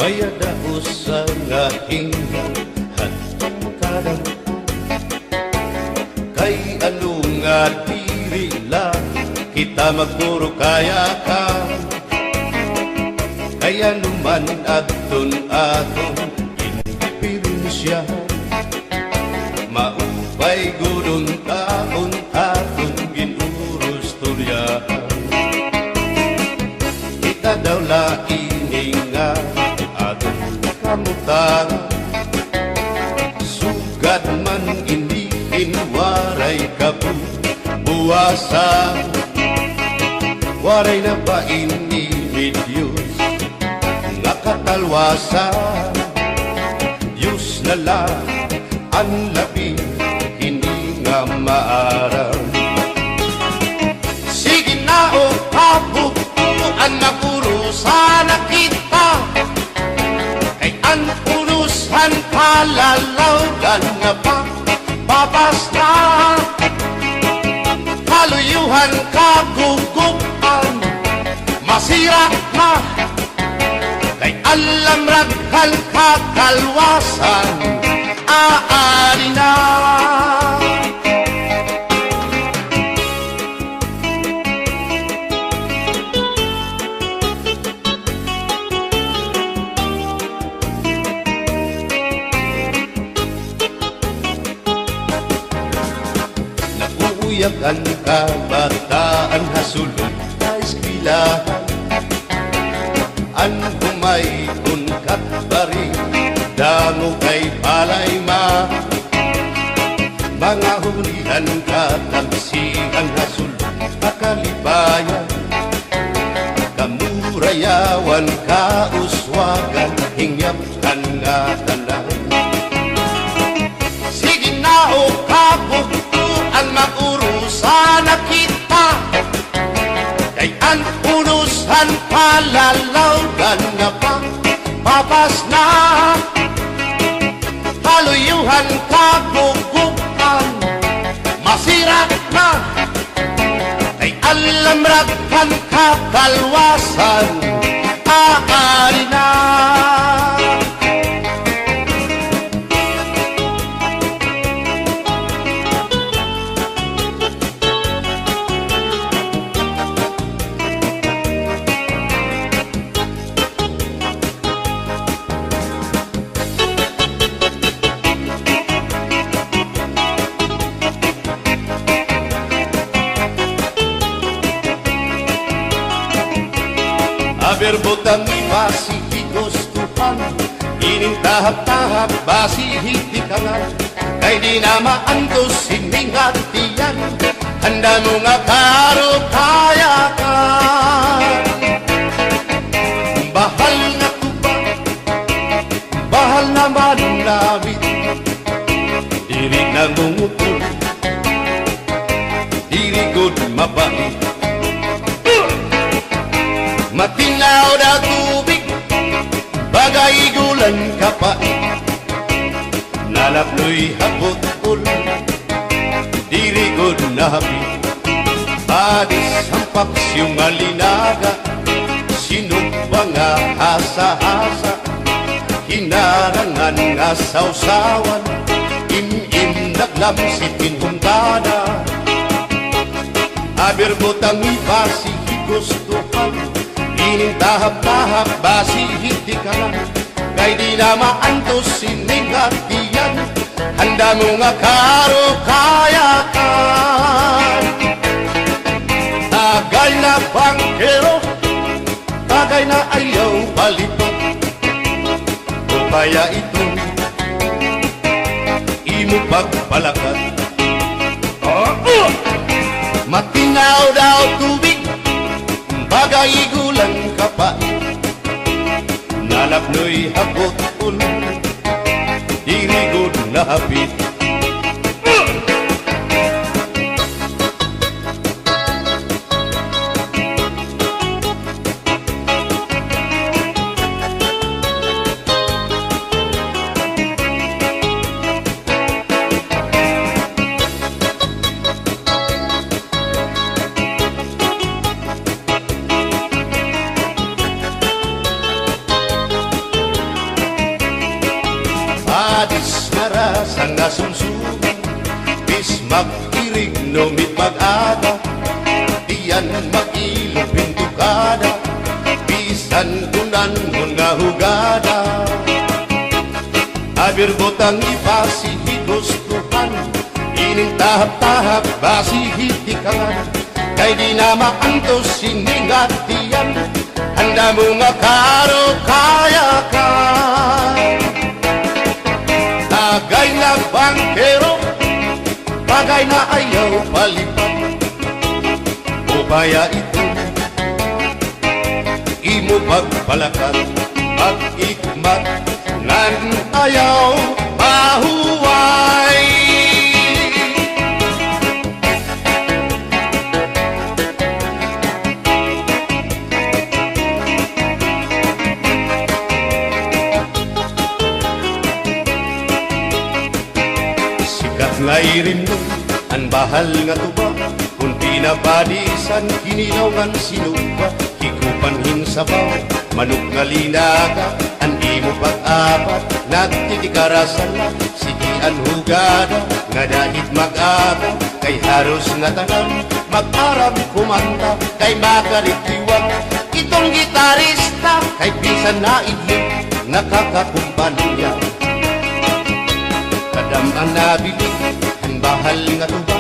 Maya daos sa aking hadkadan, kay ano nga diri lang kita magpuro kaya ka. Kaya naman aton indipirensya, maupay gudong taon aton ginurus tulyahan. Kita daw laing nga aton kamutan, sugat man iniin waray kabuwasan. Waray na ba ini Diyos nga katalwasan? Diyos na lang ang labing hindi nga maaram. Sige na o kabukuan na purusan na kita, kay ang purusan palalawgan na pa babasta. Kaluyuhan kagugupan masira na, kay alam raghal kakalwasan aari na. Nakuuyak ang kabataan hasulod na eskwelahan, ang humay unkat bari damo kay palay ma. Mga hulihan katamsihan hasulod akalibayan, kamurayawan kauswagan hingyapkan nga tanan. Sige na o kabukuan magurusan na kita, kay ang unusan palalawgan nga pa papas na. Kaluyuhan kagugupan masira na, kay alam raghal kakalwasan aari na. Berbotang basi higustuhan, ining tahap-tahap basi hitikangan, kay di na maantos sining hatiyan, handa mo nga karo kayakan. Bahal na tuba, bahal naman labit, diri nangungutol, diri good mabait. Matinaw na tubig, bagay gulan kapait, nalapnoy hapot-ul, dirigod na hapit. Padis ang paksyong alinaga, sinumpa nga hasa-hasa, hinarangan nga sausawan, im-im naglamsipin huntada. Aberbotang ibasi higustuhan, ining tahap-tahap basi hitikangan, kay di na maantos sining hatiyan, handa mo nga karo kayakan. Tagal na bangkero, tagay na ayaw palito, o kaya ito imo pagpalakat. Matinaw daw tubig, bagay gulang kapait, nalapnoy hapot-ul, dirigod na hapit. Dagan nga sumsuman, bis mag-irig numit mag-ada, diyan mag-ilog pintukada, bisan kunan mo nga hugada. Abir botang ipasi higustuhan, ining tahap-tahap basi hitikan, kay di na maantos siningatian, handa mo nga karo kaya ka. Tagay na bangkero, bagay na ayaw palipan, upaya ito imo pagpalakan, pag-ikmat nan ayaw mahuway. Sikat nga irim nun, ang bahal nga tuba, kung pinabadisan, kinilaw ngan sinuba, higupan hinsabaw, manok nga linaga, ang imo pag-apat, nagtitikarasan lang, sigian hugada, nga dahit mag-aga, kay haros nga tanan, mag-aram kumanta, kay makaritiwag, itong gitarista, kay bisan na idling, nakakakumpanya. Kadam ang nabili, ang bahal nga tuba,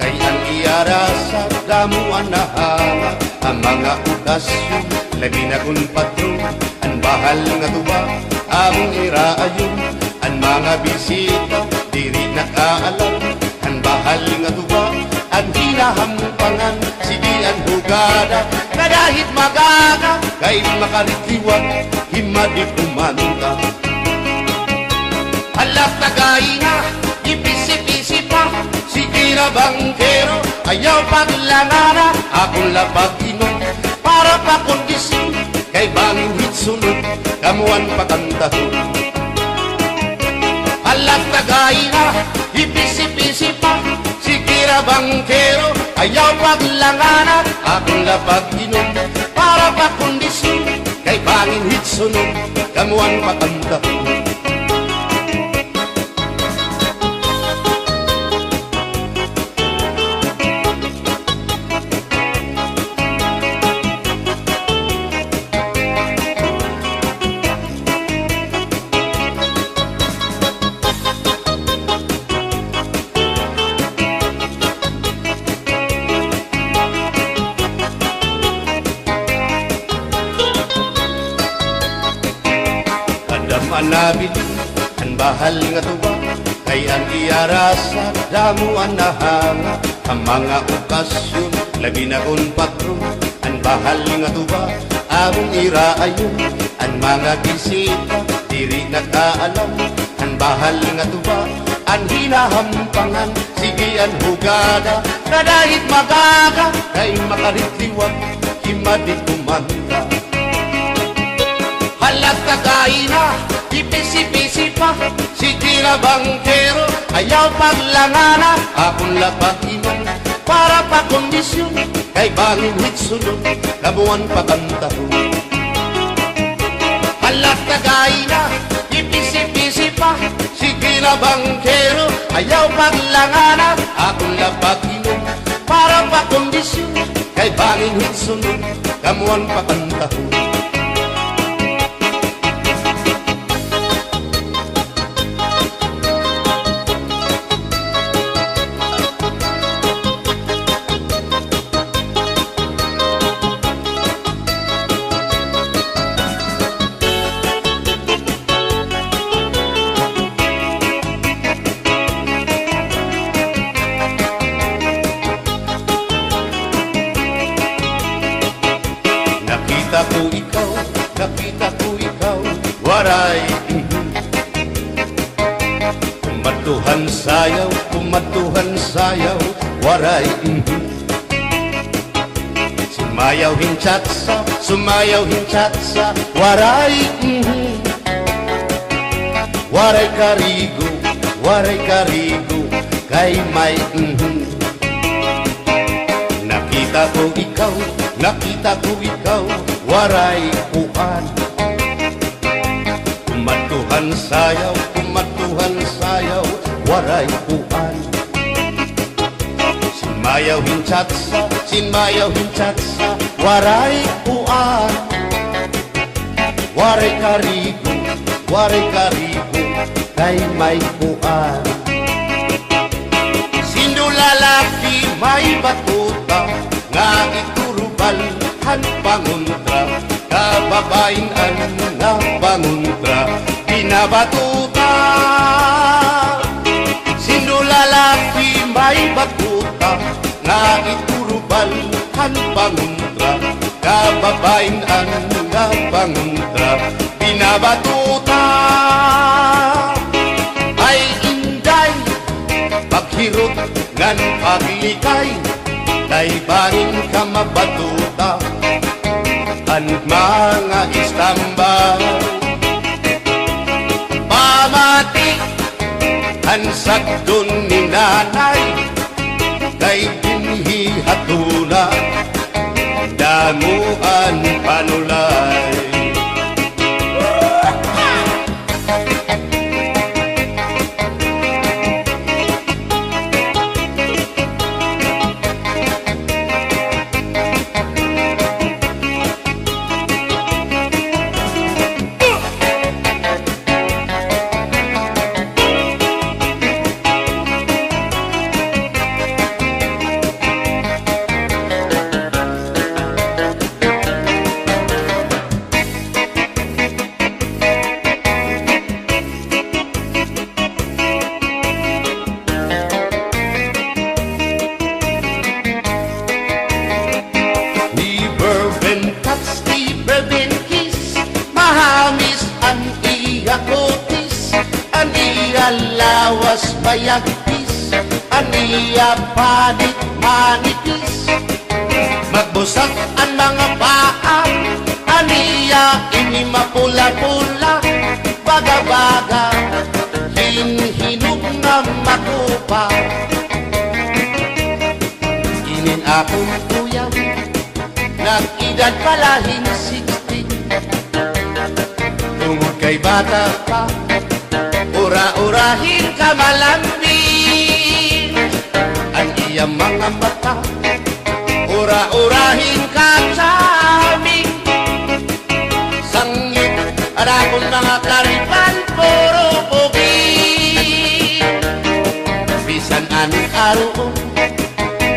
kay ang iarasa, damuan na hanga, ang mga okasyon, labi na kung patron, ang bahal nga tuba, ang iraayon, ang mga bisita, diri nakaalam, ang bahal nga tuba, ang hinahampangan, sige ang hugada, na dahit magaga, kay makaritiwag, himadi kumanta. Alak tagay na, ipisi-pisi pa, sige na bangkero, ayaw paglangana, akong lapag inom, para pa kondisyon, kay bangin hitsunod, kamuan pakantahon. Alak tagay na, ipisi-pisi pa, sige na bangkero, ayaw paglangana, akong lapag inom, para pa kondisyon, kay bangin hitsunod, kamuan pakantahon. Manabit, ang bahal nga tuba, kay ang iarasa, damuan na hanga, ang mga okasyon, labi na kung patron, ang bahal nga tuba, ang iraayon, ang mga bisita, diri nakaalam, ang bahal nga tuba, ang hinahampangan, sige ang hugada, na dahit magaga, kay makaritiwag, himadi kumanta. Halat tagay na, ipisi-pisi pa, sige na bangkero, ayaw paglangana, akong lapag iman, para pa kondisyon, kay bangin hitsunod, kabuan pakantahon. Halat tagay na, ipisi-pisi pa, sige na bangkero, ayaw paglangana, akong lapag iman, para pa kondisyon, kay bangin hitsunod, kamuan pakantahon. Nakita ko ikaw, waray. Kumatuhan sayaw, waray. Sumayaw hinchatsa, waray. Waray karigo, kay may Nakita ko ikaw, waray puan. Kumatuhan sayaw, waray puan. Sinmayaw hinchatsa, waray puan. Waray karigo, kay may puan. Sindulalaki may batuta, nga iturubalhan panguntra, kababayan nga panguntra, pinabatuta. Sindulalaki may batuta, nga iturubalhan panguntra, kababayan nga panguntra, pinabatuta. Ay inday, paghirot ngan paglikay, tay bangin ka mabatuta, ang mga istambay. Pamati, ang sakdon ni nanay, kay binhi hatuna, damuan panulay. Lawas bayagpis, aniya panit manipis, magbusag ang mga paa, aniya inimapula-pula, baga-baga, hinhinog na makupa. Inin akong kuya, nag-edad palahin 16, tungod kay bata pa, ura-urahin ka malambing, ang iyang mga mata, ura-urahin ka saming, sangit at akong mga karipan, puro pugi. Bisan anong araw,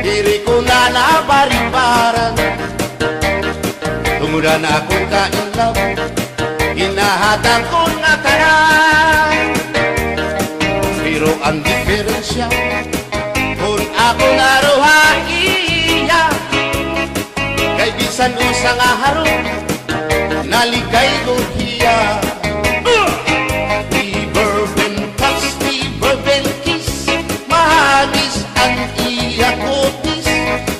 diri ko na nabaribaran, tumudan akong kainlaw, hinahatang ko na tanan. Pero ang diferensya, kung ako naruhaiya, kay bisan usang aharong, naligay ko hiya. Di bourbon touch, di bourbon kiss, mahamis ang iya kutis,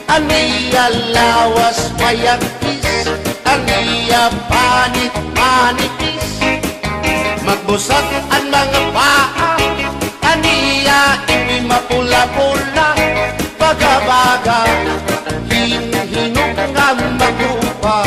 ang iya lawas mayagpis, ang iya panit manipis, magbusag ang mga paa, aniya inimapula-pula, baga-baga, hinhinog nga magupa.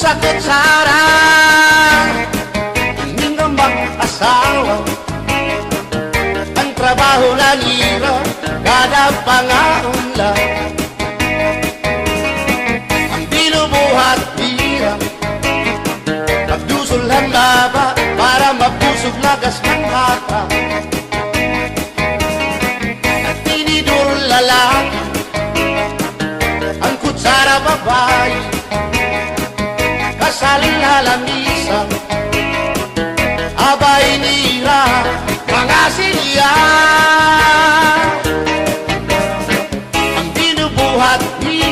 Kutsara, hindi nga mag-asawa, ang trabaho na nila, kada pangaunla, ang binubuhat nila, magdusol ang baba, para mapusog lagas ng bata, ang tinidor lalaki, ang kutsara babae, kasaling halamisan, abay nila mga silya, ang binubuhat nila.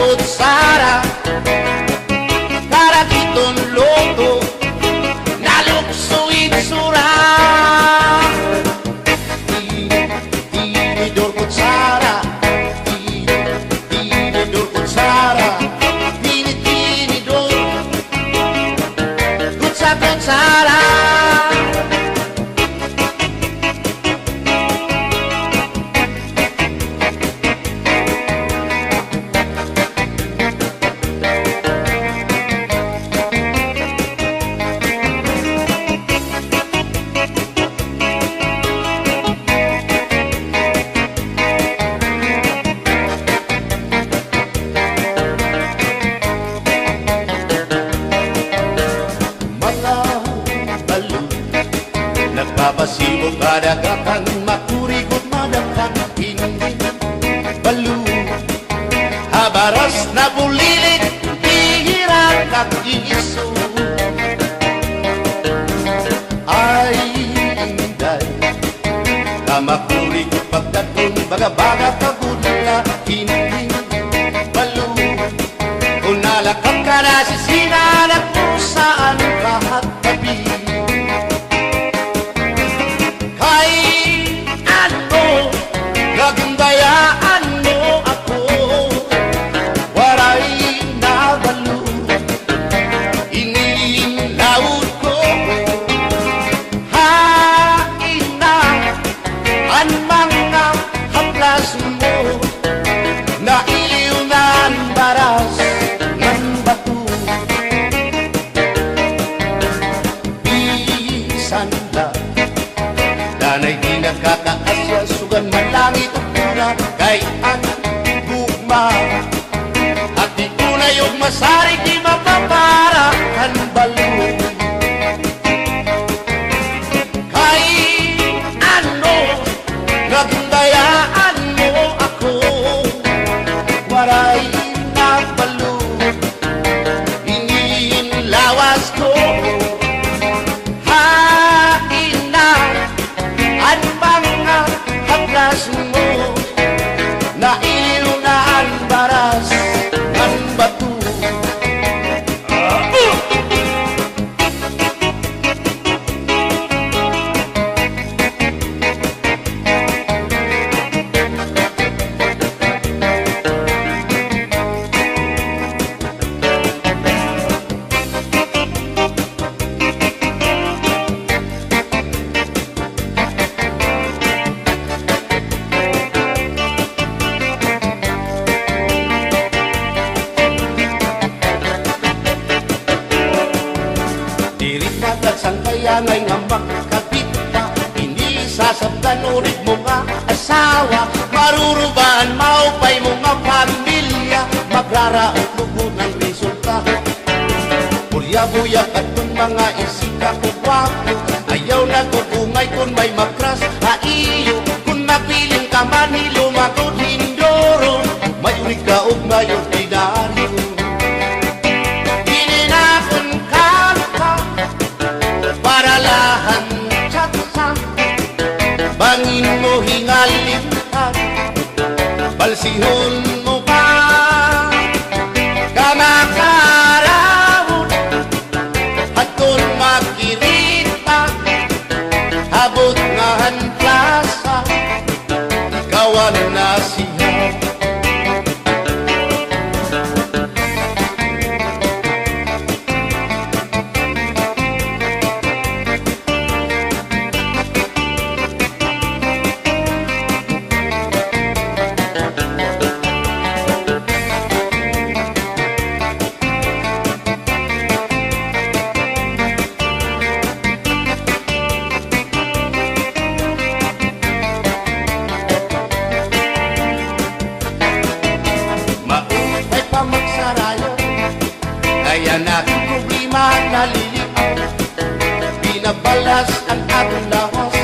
kutsara karakiton loto naluksuin sura tinidor kutsara tinidor kutsara tinidor kutsara Nagpapasibo kadagatan, makurikot madagkan, hindi balo. Habaras na bulilit, hihiran at iiso. Ay, inday, kamakurikot pagdatong baga-baga kagudla, hindi balo. Kung nalakap ka na sisinanak mo saan kahat tabi. Gagandayaan mo ako, waray na balo, inilaot ko. Hain na ang mga haplas mo, nailiw na ang baras ng bato. Bisan na danay di nagkataasya, sugan man langit o pura, kay ang gugma. At di ko na yung masarig, di mapapara ang balo. Kay ano, nagundayaan mo ako, waray na balo, inilawas ko. At mga haplas mo, nailiw na ang baras ng bato. At sang kaya ngay nga makakapita, hindi sasabtan ulit mo nga asawa, marurubaan maupay mo nga pamilya, magraraot lugod ng resulta. Bulya-buyak at kung mga isika ko gwapo, ayaw na kukungay kung may makras haiyo, kung mapiling ka man hilumagod hindoro, mayurig ka o ngayon dinaryo. Paralahan tsatsa, bangin mo hingalimtan, balsihon mo pa, kamakarawon, at kung makirita, habot nga han plasa, kawan na siya. Kaya na problema nalilipaw, binabalas ang atong lawas,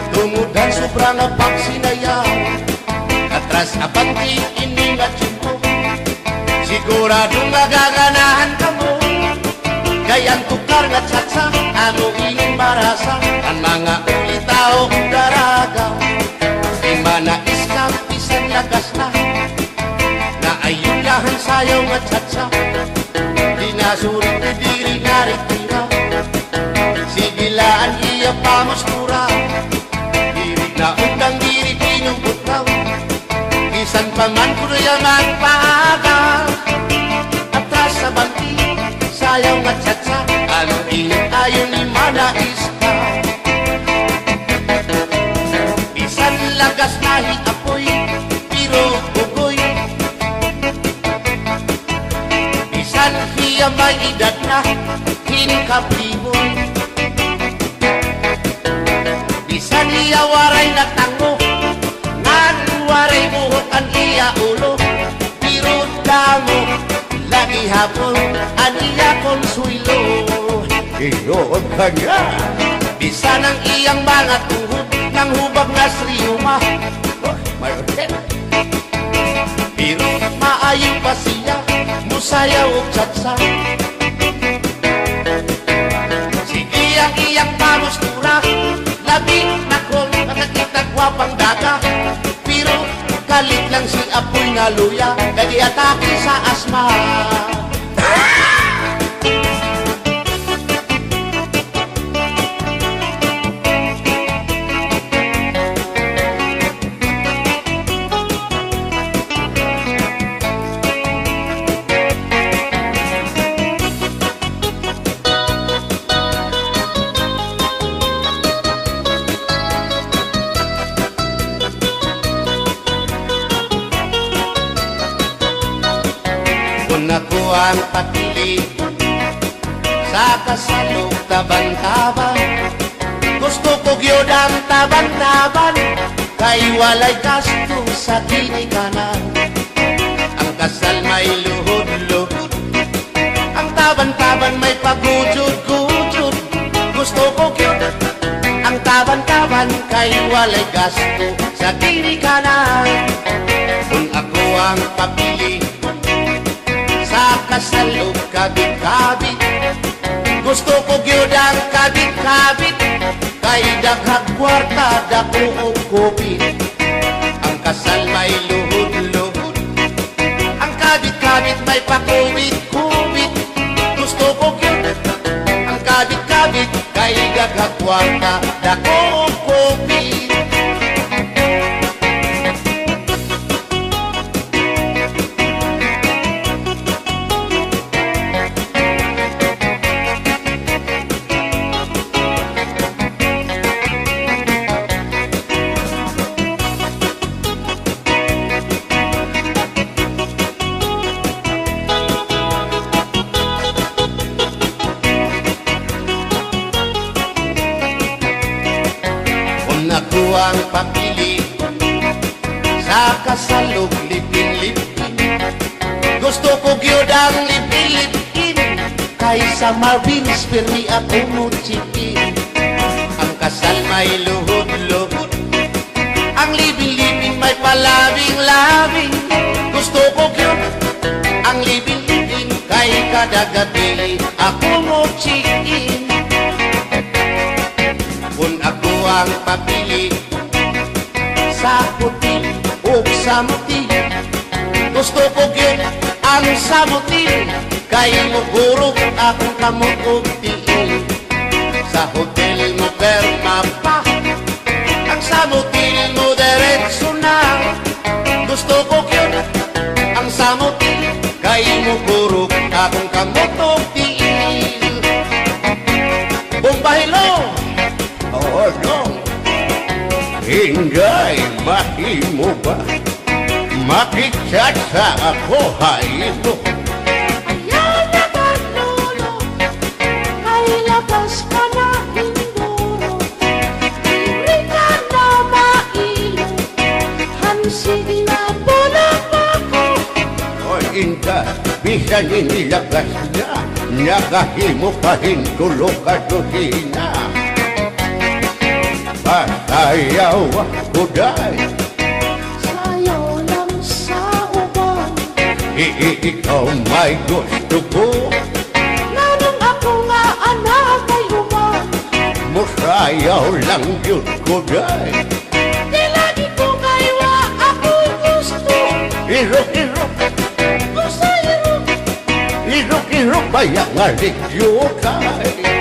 tumudan sobrang pagsinayaw, katras abanti iningat yun mo, siguradong magaganahan ka mo, kayang tukar nga tsatsa, ano ingin marasa, ang mga ulitaw daraga, di manais ka, pisan lakas na ayun na nga tsatsa, dinasurit ni diri naritira, sigilaan iya pamustura, diri na undang diri kinubutraw, isan paman kuno yaman paagal, atras sa banti, sayaw nga tsatsa, ano init ayon ni manais ka. Isan lagas nahi apoy, pero bugoy, isan hiya may edad na, hinkapriboy, isan iya waray na tango, ngan waray buhok ang iya ulo, pero damo, lagi hapon, ang iya konsuelo. Iyon ka nga. Bisa ng iyang mga tuhod, ng hubag na sriyuma, may hotel. Pero maayo pa siya, musayaw o tsatsa. Sige ang iyang pamustura, labi na kong nakakita gwapang daga. Pero kalit lang si apoy nga luya, kadi atake sa asma. Ako ang patili sa kasalog taban-taban, gusto ko gyud ang taban-taban, kay walay gasto sa kinikanan. Ang kasal may luhod-luhod, ang taban-taban may pagujud-gujud, gusto ko gyud ang taban-taban, kay walay gasto sa kinikanan. Kung ako ang papili sa kasalog kabit-kabit, gusto ko gyud ang kabit-kabit, kay daghang kwarta dako og kupit. Ang kasal may luhod-luhod, ang kabit-kabit may pakubit-kubit, gusto ko gyud ang kabit-kabit, kay daghang kwarta dako og kupit. Ako ang papili sa kasalog lipin-lipin, gusto ko gyud ang lipin-lipin, kaysa Marvin's Permi ako muchikin. Ang kasal may luhod-luhod, ang lipin-lipin may palabing-labing, gusto ko gyud ang lipin-lipin, kay kada gabi ako muchikin. Kung ako ang papili sa puti o sa muti, gusto ko gyud ang sa muti, kay mugurog akong kamot og tiil. Sa hotel mo perma pa, ang sa muti mo diretso na, gusto ko gyud ang sa muti, kay mugurog akong kamot og tiil. Bumbahilo, oh no, Ingay, mahimo ba? Makitsatsa ako, haylo. Ayaw na kanolo, kay labas ka na hinduro, diri ka na mailo, hansig na bulang ako. O Inka, bisan inilagas na, nakahimo ka hintulo ka dosina. Sayaw ako day, Sayaw lang sa uban, ikaw may gusto ko. nanong ako nga anak ay uban, Musayaw lang yun ko day. di lagi ko kaywa ako gusto. Iro, Kung sa iro, Kiro-kiro bayang nga ligyo kay